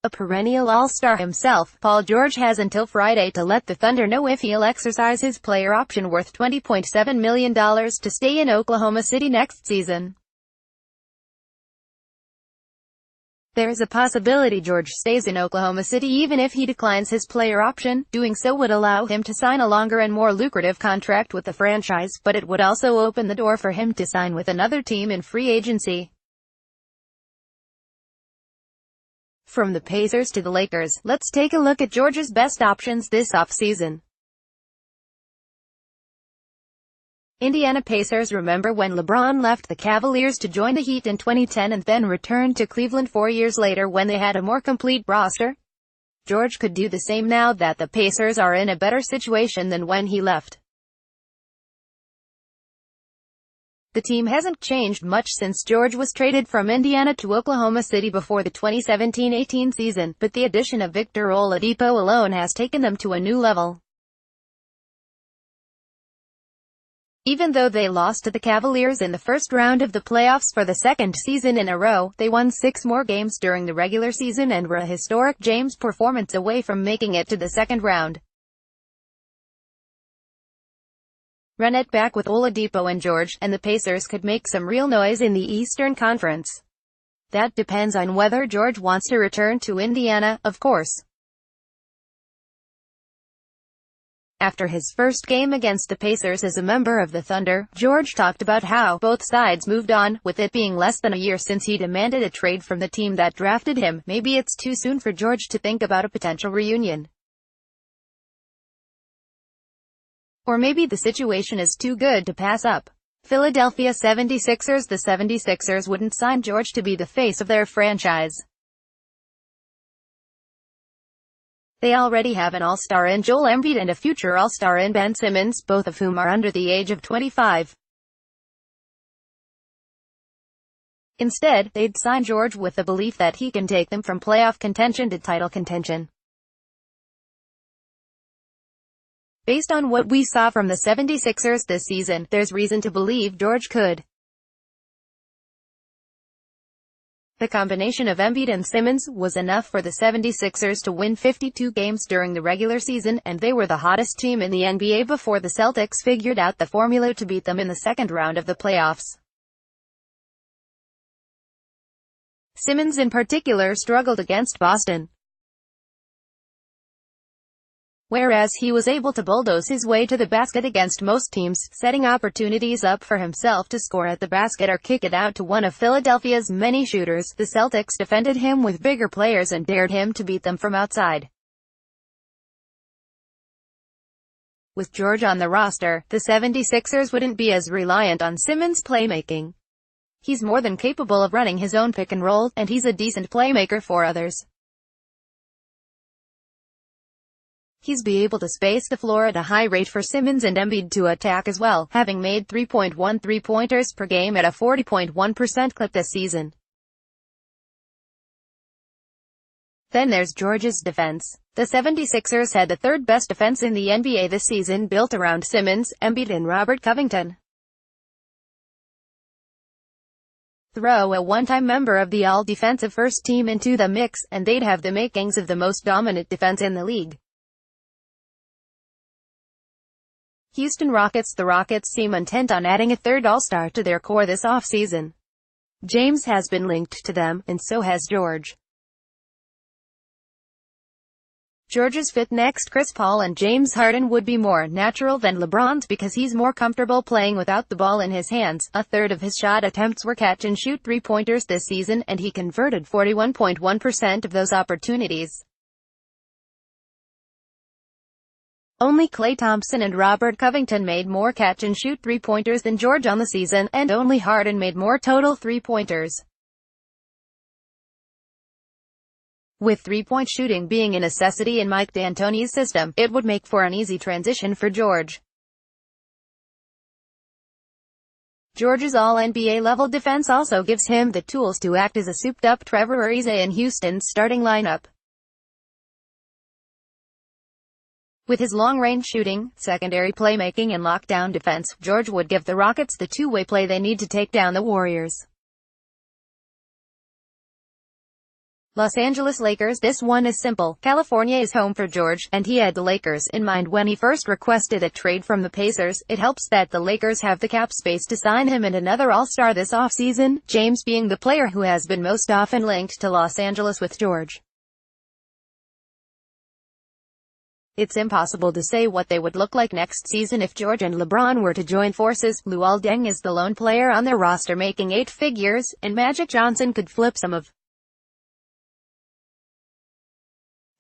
A perennial all-star himself, Paul George has until Friday to let the Thunder know if he'll exercise his player option worth $20.7 million to stay in Oklahoma City next season. There is a possibility George stays in Oklahoma City even if he declines his player option. Doing so would allow him to sign a longer and more lucrative contract with the franchise, but it would also open the door for him to sign with another team in free agency. From the Pacers to the Lakers, let's take a look at George's best options this offseason. Indiana Pacers. Remember when LeBron left the Cavaliers to join the Heat in 2010 and then returned to Cleveland 4 years later when they had a more complete roster? George could do the same now that the Pacers are in a better situation than when he left. The team hasn't changed much since George was traded from Indiana to Oklahoma City before the 2017-18 season, but the addition of Victor Oladipo alone has taken them to a new level. Even though they lost to the Cavaliers in the first round of the playoffs for the second season in a row, they won 6 more games during the regular season and were a historic James performance away from making it to the second round. Run it back with Oladipo and George, and the Pacers could make some real noise in the Eastern Conference. That depends on whether George wants to return to Indiana, of course. After his first game against the Pacers as a member of the Thunder, George talked about how both sides moved on, with it being less than a year since he demanded a trade from the team that drafted him. Maybe it's too soon for George to think about a potential reunion. Or maybe the situation is too good to pass up. Philadelphia 76ers. The 76ers wouldn't sign George to be the face of their franchise. They already have an all-star in Joel Embiid and a future all-star in Ben Simmons, both of whom are under the age of 25. Instead, they'd sign George with the belief that he can take them from playoff contention to title contention. Based on what we saw from the 76ers this season, there's reason to believe George could. The combination of Embiid and Simmons was enough for the 76ers to win 52 games during the regular season, and they were the hottest team in the NBA before the Celtics figured out the formula to beat them in the second round of the playoffs. Simmons in particular struggled against Boston, whereas he was able to bulldoze his way to the basket against most teams, setting opportunities up for himself to score at the basket or kick it out to one of Philadelphia's many shooters. The Celtics defended him with bigger players and dared him to beat them from outside. With George on the roster, the 76ers wouldn't be as reliant on Simmons' playmaking. He's more than capable of running his own pick and roll, and he's a decent playmaker for others. He's be able to space the floor at a high rate for Simmons and Embiid to attack as well, having made 3.1 three-pointers per game at a 40.1% clip this season. Then there's George's defense. The 76ers had the third best defense in the NBA this season, built around Simmons, Embiid and Robert Covington. Throw a one-time member of the all-defensive first team into the mix, and they'd have the makings of the most dominant defense in the league. Houston Rockets. The Rockets seem intent on adding a third all-star to their core this offseason. James has been linked to them, and so has George. George's fit next Chris Paul and James Harden would be more natural than LeBron's because he's more comfortable playing without the ball in his hands. A third of his shot attempts were catch-and-shoot three-pointers this season, and he converted 41.1% of those opportunities. Only Klay Thompson and Robert Covington made more catch-and-shoot three-pointers than George on the season, and only Harden made more total three-pointers. With three-point shooting being a necessity in Mike D'Antoni's system, it would make for an easy transition for George. George's all-NBA level defense also gives him the tools to act as a souped-up Trevor Ariza in Houston's starting lineup. With his long-range shooting, secondary playmaking and lockdown defense, George would give the Rockets the two-way play they need to take down the Warriors. Los Angeles Lakers. This one is simple. California is home for George, and he had the Lakers in mind when he first requested a trade from the Pacers. It helps that the Lakers have the cap space to sign him and another All-Star this offseason, James being the player who has been most often linked to Los Angeles with George. It's impossible to say what they would look like next season if George and LeBron were to join forces. Luol Deng is the lone player on their roster making 8 figures, and Magic Johnson could flip some of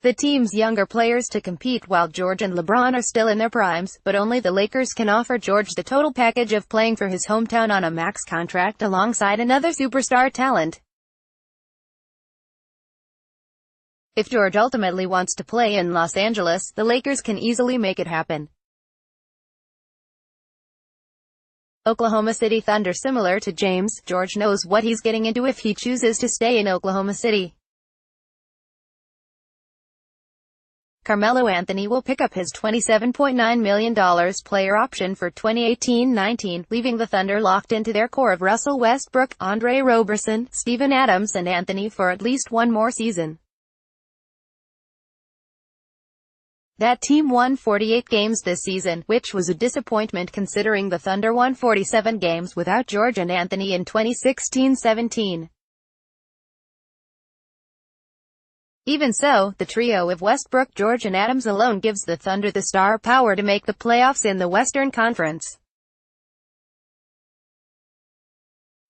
the team's younger players to compete while George and LeBron are still in their primes, but only the Lakers can offer George the total package of playing for his hometown on a max contract alongside another superstar talent. If George ultimately wants to play in Los Angeles, the Lakers can easily make it happen. Oklahoma City Thunder. Similar to James, George knows what he's getting into if he chooses to stay in Oklahoma City. Carmelo Anthony will pick up his $27.9 million player option for 2018-19, leaving the Thunder locked into their core of Russell Westbrook, Andre Roberson, Steven Adams and Anthony for at least one more season. That team won 48 games this season, which was a disappointment considering the Thunder won 47 games without George and Anthony in 2016-17. Even so, the trio of Westbrook, George and Adams alone gives the Thunder the star power to make the playoffs in the Western Conference.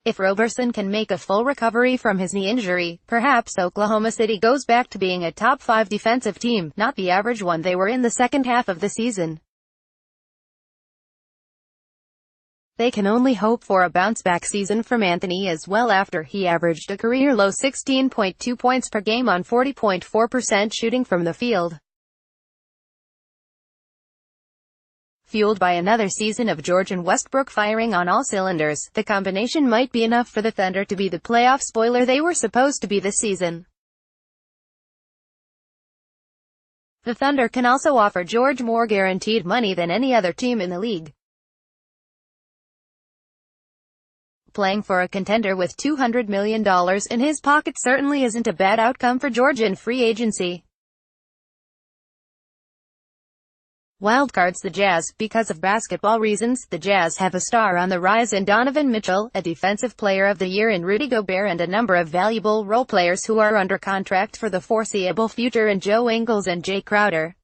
If Roberson can make a full recovery from his knee injury, perhaps Oklahoma City goes back to being a top 5 defensive team, not the average one they were in the second half of the season. They can only hope for a bounce-back season from Anthony as well after he averaged a career-low 16.2 points per game on 40.4% shooting from the field. Fueled by another season of George and Westbrook firing on all cylinders, the combination might be enough for the Thunder to be the playoff spoiler they were supposed to be this season. The Thunder can also offer George more guaranteed money than any other team in the league. Playing for a contender with $200 million in his pocket certainly isn't a bad outcome for George in free agency. Wildcards. The Jazz. Because of basketball reasons, the Jazz have a star on the rise in Donovan Mitchell, a Defensive Player of the Year in Rudy Gobert and a number of valuable role players who are under contract for the foreseeable future in Joe Ingles and Jay Crowder.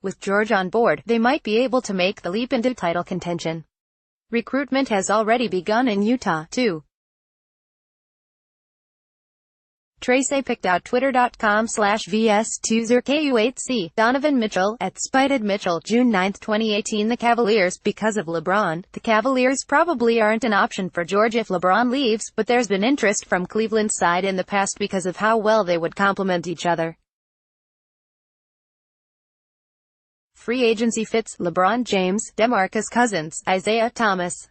With George on board, they might be able to make the leap into title contention. Recruitment has already begun in Utah, too. Tracy picked out Twitter.com/VS20KU8C. Donovan Mitchell, at Spited Mitchell, June 9, 2018. The Cavaliers. Because of LeBron, the Cavaliers probably aren't an option for George if LeBron leaves, but there's been interest from Cleveland's side in the past because of how well they would complement each other. Free agency fits: LeBron James, DeMarcus Cousins, Isaiah Thomas.